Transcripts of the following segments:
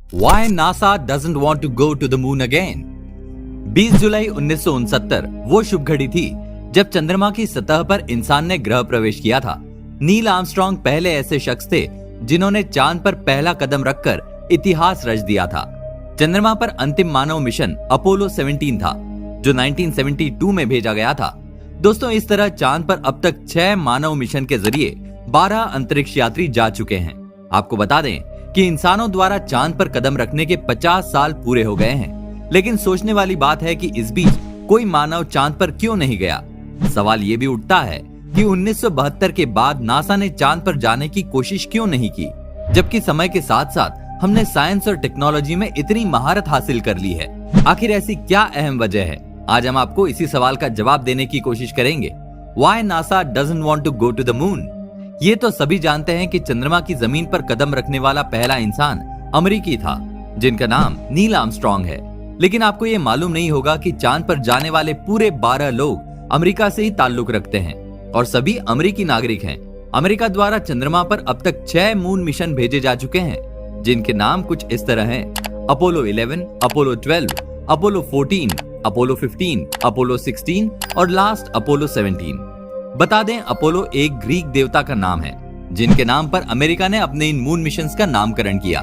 Why NASA doesn't want to go to the moon again? 20 जुलाई 1969 वो शुभ घड़ी थी जब चंद्रमा की सतह पर इंसान ने गृह प्रवेश किया था। नील आर्मस्ट्रांग पहले ऐसे शख्स थे जिन्होंने चांद पर पहला कदम रखकर इतिहास रच दिया था। चंद्रमा पर अंतिम मानव मिशन अपोलो 17 था जो 1972 में भेजा गया था। दोस्तों, इस तरह चांद पर अब तक 6 मानव मिशन के जरिए 12 अंतरिक्ष यात्री जा चुके हैं। आपको बता दें कि इंसानों द्वारा चांद पर कदम रखने के 50 साल पूरे हो गए हैं, लेकिन सोचने वाली बात है कि इस बीच कोई मानव चांद पर क्यों नहीं गया। सवाल ये भी उठता है कि 1972 के बाद नासा ने चांद पर जाने की कोशिश क्यों नहीं की, जबकि समय के साथ साथ हमने साइंस और टेक्नोलॉजी में इतनी महारत हासिल कर ली है। आखिर ऐसी क्या अहम वजह है? आज हम आपको इसी सवाल का जवाब देने की कोशिश करेंगे। Why NASA doesn't want to go to the moon? ये तो सभी जानते हैं कि चंद्रमा की जमीन पर कदम रखने वाला पहला इंसान अमेरिकी था जिनका नाम नील आर्मस्ट्रांग है। लेकिन आपको ये मालूम नहीं होगा कि चांद पर जाने वाले पूरे 12 लोग अमेरिका से ही ताल्लुक रखते हैं और सभी अमेरिकी नागरिक हैं। अमेरिका द्वारा चंद्रमा पर अब तक 6 मून मिशन भेजे जा चुके हैं जिनके नाम कुछ इस तरह हैं: Apollo 11, Apollo 12, Apollo 14, Apollo 15, Apollo 16 और लास्ट अपोलो 17। बता दें, अपोलो एक ग्रीक देवता का नाम है जिनके नाम पर अमेरिका ने अपने इन मून मिशंस का नामकरण किया।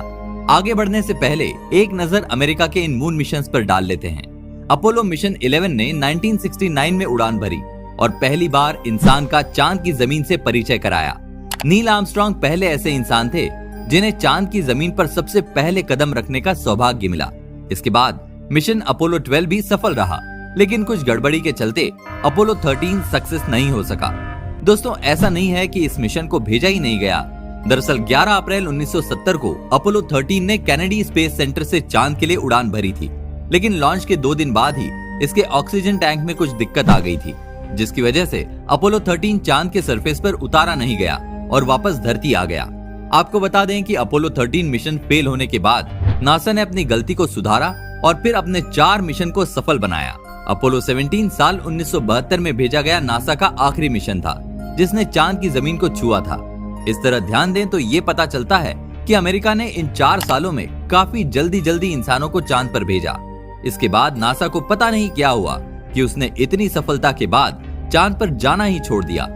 आगे बढ़ने से पहले एक नजर अमेरिका के इन मून मिशंस पर डाल लेते हैं। अपोलो मिशन 11 ने 1969 में उड़ान भरी और पहली बार इंसान का चांद की जमीन से परिचय कराया। नील आर्मस्ट्रांग पहले ऐसे इंसान थे जिन्हें चांद की जमीन पर सबसे पहले कदम रखने का सौभाग्य मिला। इसके बाद मिशन अपोलो 12 भी सफल रहा, लेकिन कुछ गड़बड़ी के चलते अपोलो 13 सक्सेस नहीं हो सका। दोस्तों, ऐसा नहीं है कि इस मिशन को भेजा ही नहीं गया। दरअसल 11 अप्रैल 1970 को अपोलो 13 ने कैनेडी स्पेस सेंटर से चांद के लिए उड़ान भरी थी, लेकिन लॉन्च के 2 दिन बाद ही इसके ऑक्सीजन टैंक में कुछ दिक्कत आ गई थी, जिसकी वजह से अपोलो 13 चांद के सरफेस पर उतारा नहीं गया और वापस धरती आ गया। आपको बता दें कि अपोलो 13 मिशन फेल होने के बाद नासा ने अपनी गलती को सुधारा और फिर अपने 4 मिशन को सफल बनाया। अपोलो 17 साल 1972 में भेजा गया नासा का आखिरी मिशन था जिसने चांद की जमीन को छुआ था। इस तरह ध्यान दें तो ये पता चलता है कि अमेरिका ने इन 4 सालों में काफी जल्दी इंसानों को चांद पर भेजा। इसके बाद नासा को पता नहीं क्या हुआ कि उसने इतनी सफलता के बाद चांद पर जाना ही छोड़ दिया।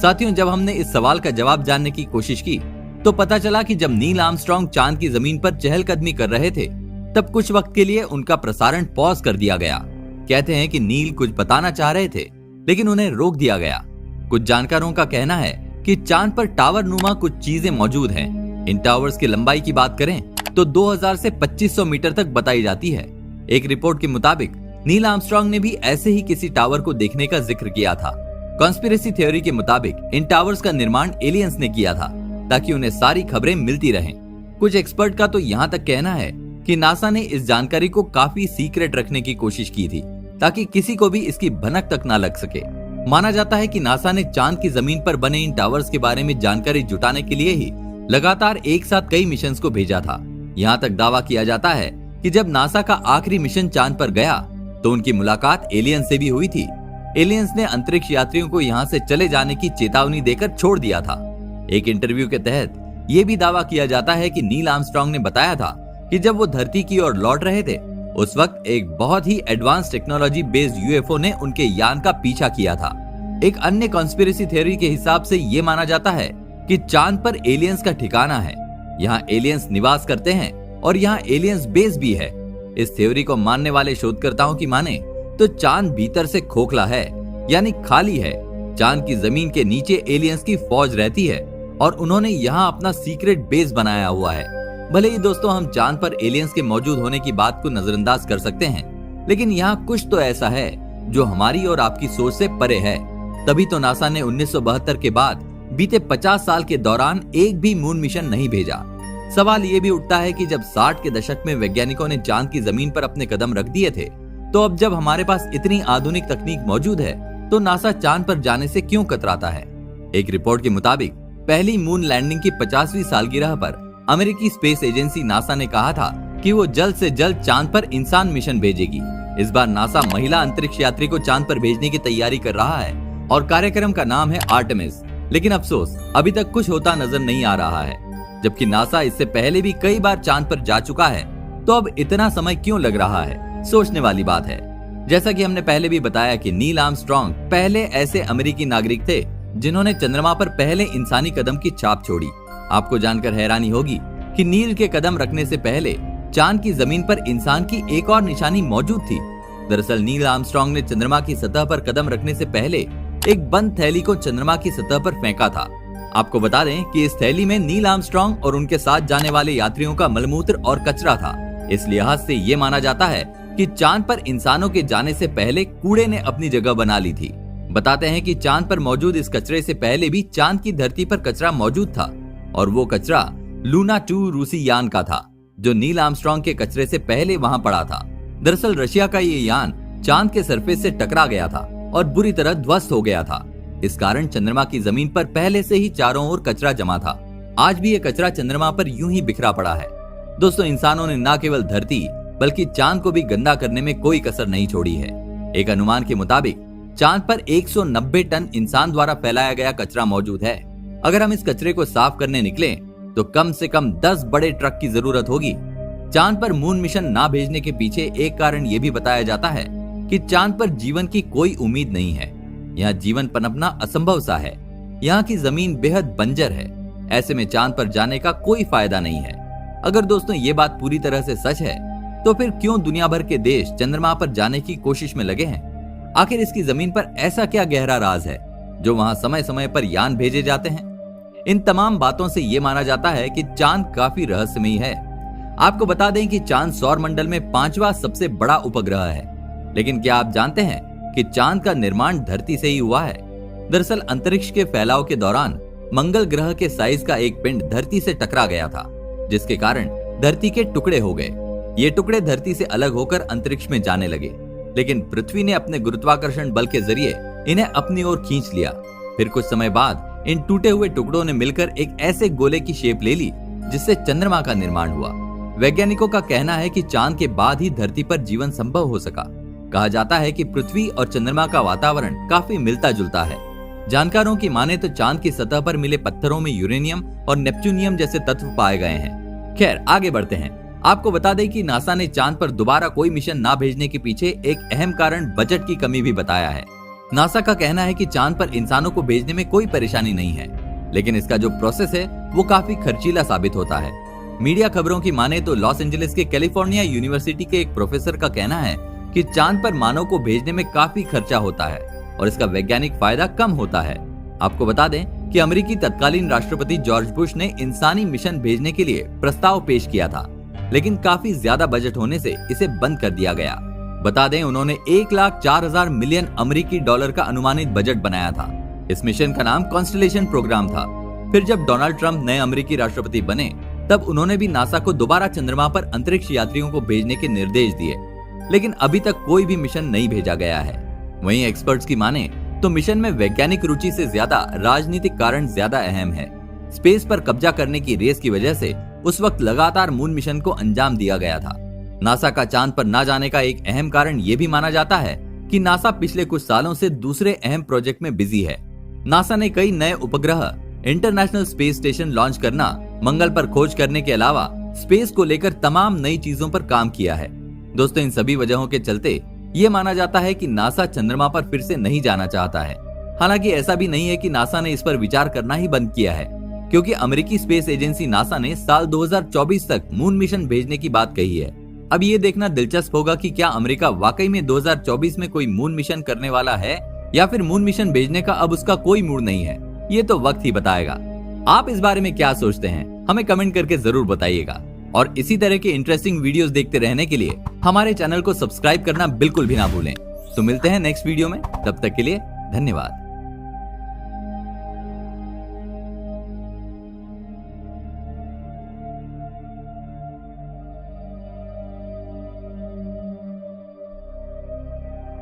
साथियों, जब हमने इस सवाल का जवाब जानने की कोशिश की तो पता चला कि जब नील आर्मस्ट्रांग चांद की जमीन पर चहलकदमी कर रहे थे तब कुछ वक्त के लिए उनका प्रसारण पॉज कर दिया गया। कहते हैं कि नील कुछ बताना चाह रहे थे लेकिन उन्हें रोक दिया गया। कुछ जानकारों का कहना है कि चांद पर टावर नुमा कुछ चीजें मौजूद हैं। इन टावर्स की लंबाई की बात करें तो 2000 से 2500 मीटर तक बताई जाती है। एक रिपोर्ट के मुताबिक नील आर्मस्ट्रांग ने भी ऐसे ही किसी टावर को देखने का जिक्र किया था। कॉन्स्पिरेसी थ्योरी के मुताबिक इन टावर्स का निर्माण एलियंस ने किया था ताकि उन्हें सारी खबरें मिलती रहें। कुछ एक्सपर्ट का तो यहाँ तक कहना है कि नासा ने इस जानकारी को काफी सीक्रेट रखने की कोशिश की थी ताकि किसी को भी इसकी भनक तक ना लग सके। माना जाता है कि नासा ने चांद की जमीन पर बने इन टावर्स के बारे में जानकारी जुटाने के लिए ही लगातार एक साथ कई मिशंस को भेजा था। यहाँ तक दावा किया जाता है कि जब नासा का आखिरी मिशन चांद पर गया तो उनकी मुलाकात एलियंस से भी हुई थी। एलियंस ने अंतरिक्ष यात्रियों को यहाँ से चले जाने की चेतावनी देकर छोड़ दिया था। एक इंटरव्यू के तहत ये भी दावा किया जाता है कि नील आर्मस्ट्रांग ने बताया था कि जब वो धरती की ओर लौट रहे थे उस वक्त एक बहुत ही एडवांस टेक्नोलॉजी बेस्ड यूएफओ ने उनके यान का पीछा किया था। एक अन्य कॉन्स्पिरेसी थ्योरी के हिसाब से ये माना जाता है कि चांद पर एलियंस का ठिकाना है, यहाँ एलियंस निवास करते हैं और यहाँ एलियंस बेस भी है। इस थ्योरी को मानने वाले शोधकर्ताओं की माने तो चांद भीतर से खोखला है, यानी खाली है। चांद की जमीन के नीचे एलियंस की फौज रहती है और उन्होंने यहाँ अपना सीक्रेट बेस बनाया हुआ है। भले ही दोस्तों हम चांद पर एलियंस के मौजूद होने की बात को नजरअंदाज कर सकते हैं, लेकिन यहाँ कुछ तो ऐसा है जो हमारी और आपकी सोच से परे है। तभी तो नासा ने 1972 के बाद बीते 50 साल के दौरान एक भी मून मिशन नहीं भेजा। सवाल ये भी उठता है कि जब 60 के दशक में वैज्ञानिकों ने चांद की जमीन पर अपने कदम रख दिए थे, तो अब जब हमारे पास इतनी आधुनिक तकनीक मौजूद है तो नासा चांद पर जाने से क्यों कतराता है? एक रिपोर्ट के मुताबिक पहली मून लैंडिंग की 50वीं सालगिरह पर अमेरिकी स्पेस एजेंसी नासा ने कहा था कि वो जल्द से जल्द चांद पर इंसान मिशन भेजेगी। इस बार नासा महिला अंतरिक्ष यात्री को चांद पर भेजने की तैयारी कर रहा है और कार्यक्रम का नाम है आर्टेमिस। लेकिन अफसोस अभी तक कुछ होता नजर नहीं आ रहा है। जबकि नासा इससे पहले भी कई बार चांद पर जा चुका है तो अब इतना समय क्यों लग रहा है? सोचने वाली बात है। जैसा कि हमने पहले भी बताया कि नील आर्मस्ट्रांग पहले ऐसे अमेरिकी नागरिक थे जिन्होंने चंद्रमा पर पहले इंसानी कदम की छाप छोड़ी। आपको जानकर हैरानी होगी कि नील के कदम रखने से पहले चांद की जमीन पर इंसान की एक और निशानी मौजूद थी। दरअसल नील आर्मस्ट्रांग ने चंद्रमा की सतह पर कदम रखने से पहले एक बंद थैली को चंद्रमा की सतह पर फेंका था। आपको बता दें कि इस थैली में नील आर्मस्ट्रांग और उनके साथ जाने वाले यात्रियों का मलमूत्र और कचरा था। इस लिहाज से ये माना जाता है कि चांद पर इंसानों के जाने से पहले कूड़े ने अपनी जगह बना ली थी। बताते हैं कि चांद पर मौजूद इस कचरे से पहले भी चांद की धरती पर कचरा मौजूद था और वो कचरा लूना 2 रूसी यान का था जो नील आर्मस्ट्रांग के कचरे से पहले वहां पड़ा था। दरअसल रशिया का ये यान चांद के सरफेस से टकरा गया था और बुरी तरह ध्वस्त हो गया था। इस कारण चंद्रमा की जमीन पर पहले से ही चारों ओर कचरा जमा था। आज भी ये कचरा चंद्रमा पर यूं ही बिखरा पड़ा है। दोस्तों, इंसानों ने न केवल धरती बल्कि चांद को भी गंदा करने में कोई कसर नहीं छोड़ी है। एक अनुमान के मुताबिक चांद पर 190 टन इंसान द्वारा फैलाया गया कचरा मौजूद है। अगर हम इस कचरे को साफ करने निकले तो कम से कम 10 बड़े ट्रक की जरूरत होगी। चांद पर मून मिशन ना भेजने के पीछे एक कारण यह भी बताया जाता है कि चांद पर जीवन की कोई उम्मीद नहीं है। यहाँ जीवन पनपना असंभव सा है। यहाँ की जमीन बेहद बंजर है। ऐसे में चांद पर जाने का कोई फायदा नहीं है। अगर दोस्तों ये बात पूरी तरह से सच है तो फिर क्यों दुनिया भर के देश चंद्रमा पर जाने की कोशिश में लगे हैं? आखिर इसकी जमीन पर ऐसा क्या गहरा राज है जो वहां समय समय पर यान भेजे जाते हैं? इन तमाम बातों से यह माना जाता है कि चांद काफी रहस्यमयी है। आपको बता दें कि चांद सौर मंडल में 5वां सबसे बड़ा उपग्रह है। लेकिन क्या आप जानते हैं कि चांद का निर्माण धरती से ही हुआ है? दरअसल अंतरिक्ष के फैलाव के दौरान मंगल ग्रह के साइज का एक पिंड धरती से टकरा गया था, जिसके कारण धरती के टुकड़े हो गए। ये टुकड़े धरती से अलग होकर अंतरिक्ष में जाने लगे, लेकिन पृथ्वी ने अपने गुरुत्वाकर्षण बल के जरिए इन्हें अपनी ओर खींच लिया। फिर कुछ समय बाद इन टूटे हुए टुकड़ों ने मिलकर एक ऐसे गोले की शेप ले ली जिससे चंद्रमा का निर्माण हुआ। वैज्ञानिकों का कहना है कि चांद के बाद ही धरती पर जीवन संभव हो सका। कहा जाता है कि पृथ्वी और चंद्रमा का वातावरण काफी मिलता जुलता है। जानकारों की माने तो चांद की सतह पर मिले पत्थरों में यूरेनियम और नेपच्यूनियम जैसे तत्व पाए गए हैं। खैर, आगे बढ़ते हैं। आपको बता दें कि नासा ने चांद पर दोबारा कोई मिशन ना भेजने के पीछे एक अहम कारण बजट की कमी भी बताया है। नासा का कहना है कि चांद पर इंसानों को भेजने में कोई परेशानी नहीं है, लेकिन इसका जो प्रोसेस है वो काफी खर्चीला साबित होता है। मीडिया खबरों की माने तो लॉस एंजलिस के कैलिफोर्निया यूनिवर्सिटी के एक प्रोफेसर का कहना है कि चांद पर मानव को भेजने में काफी खर्चा होता है और इसका वैज्ञानिक फायदा कम होता है। आपको बता दें कि अमेरिकी तत्कालीन राष्ट्रपति जॉर्ज बुश ने इंसानी मिशन भेजने के लिए प्रस्ताव पेश किया था, लेकिन काफी ज्यादा बजट होने से इसे बंद कर दिया गया। बता दें, उन्होंने 1,04,000 मिलियन अमेरिकी डॉलर का अनुमानित बजट बनाया था। इस मिशन का नाम कॉन्स्टलेशन प्रोग्राम था। फिर जब डोनाल्ड ट्रंप नए अमेरिकी राष्ट्रपति बने तब उन्होंने भी नासा को दोबारा चंद्रमा पर अंतरिक्ष यात्रियों को भेजने के निर्देश दिए, लेकिन अभी तक कोई भी मिशन नहीं भेजा गया है। वहीं एक्सपर्ट्स की माने तो मिशन में वैज्ञानिक रुचि से ज्यादा राजनीतिक कारण ज्यादा अहम है। स्पेस पर कब्जा करने की रेस की वजह से उस वक्त लगातार मून मिशन को अंजाम दिया गया था। नासा का चांद पर न जाने का एक अहम कारण यह भी माना जाता है कि नासा पिछले कुछ सालों से दूसरे अहम प्रोजेक्ट में बिजी है। नासा ने कई नए उपग्रह, इंटरनेशनल स्पेस स्टेशन लॉन्च करना, मंगल पर खोज करने के अलावा स्पेस को लेकर तमाम नई चीजों पर काम किया है। दोस्तों, इन सभी वजहों के चलते ये माना जाता है कि नासा चंद्रमा पर फिर से नहीं जाना चाहता है। हालांकि ऐसा भी नहीं है कि नासा ने इस पर विचार करना ही बंद किया है, क्योंकि अमेरिकी स्पेस एजेंसी नासा ने साल 2024 तक मून मिशन भेजने की बात कही है। अब ये देखना दिलचस्प होगा कि क्या अमेरिका वाकई में 2024 में कोई मून मिशन करने वाला है या फिर मून मिशन भेजने का अब उसका कोई मूड नहीं है। ये तो वक्त ही बताएगा। आप इस बारे में क्या सोचते हैं, हमें कमेंट करके जरूर बताइएगा। और इसी तरह के इंटरेस्टिंग वीडियोस देखते रहने के लिए हमारे चैनल को सब्सक्राइब करना बिल्कुल भी ना भूलें। तो मिलते हैं नेक्स्ट वीडियो में, तब तक के लिए धन्यवाद।